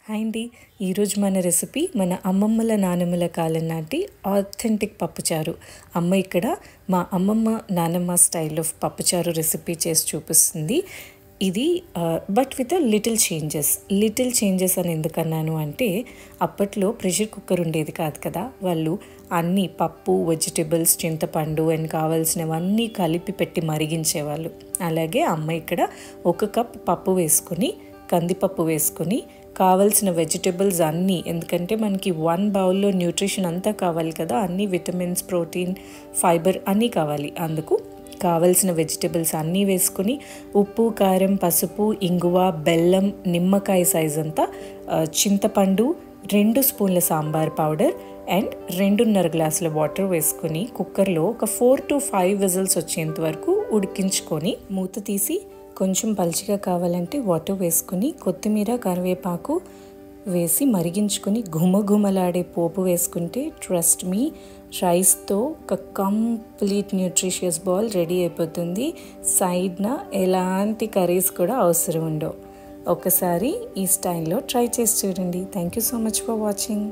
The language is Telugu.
హాయ్ అండి. ఈరోజు మన రెసిపీ మన అమ్మమ్మల నానమ్మల కాలం నాటి ఆథెంటిక్ పప్పుచారు. ఇక్కడ మా అమ్మమ్మ నానమ్మ స్టైల్ ఆఫ్ పప్పుచారు రెసిపీ చేసి చూపిస్తుంది. ఇది బట్ విత్ లిటిల్ చేంజెస్ అని ఎందుకన్నాను అంటే, అప్పట్లో ప్రెషర్ కుక్కర్ ఉండేది కాదు కదా. వాళ్ళు అన్నీ పప్పు, వెజిటబుల్స్, చింతపండు అండ్ కావాల్సినవన్నీ కలిపి పెట్టి మరిగించేవాళ్ళు. అలాగే అమ్మ ఇక్కడ 1 కప్ పప్పు వేసుకొని, కందిపప్పు వేసుకొని, కావాల్సిన వెజిటబుల్స్ అన్నీ, ఎందుకంటే మనకి 1 బౌల్లో న్యూట్రిషన్ అంతా కావాలి కదా, అన్ని విటమిన్స్, ప్రోటీన్, ఫైబర్ అన్నీ కావాలి. అందుకు కావలసిన వెజిటబుల్స్ అన్నీ వేసుకుని ఉప్పు, కారం, పసుపు, ఇంగువ, బెల్లం, నిమ్మకాయ సైజ్ అంతా, చింతపండు, 2 స్పూన్ల సాంబార్ పౌడర్ అండ్ 2.5 గ్లాసుల వాటర్ వేసుకొని కుక్కర్లో ఒక 4 to 5 విజిల్స్ వచ్చేంత వరకు ఉడికించుకొని మూత తీసి కొంచెం పల్చిగా కావాలంటే వాటర్ వేసుకొని కొత్తిమీర, కరివేపాకు వేసి మరిగించుకొని ఘుమఘుమలాడే పోపు వేసుకుంటే ట్రస్ట్ మీ, రైస్తో ఒక కంప్లీట్ న్యూట్రిషియస్ బాల్ రెడీ అయిపోతుంది. సైడ్న ఎలాంటి కర్రీస్ కూడా అవసరం ఉండవు. ఒకసారి ఈ స్టైల్లో ట్రై చేసి చూడండి. Thank you so much for watching.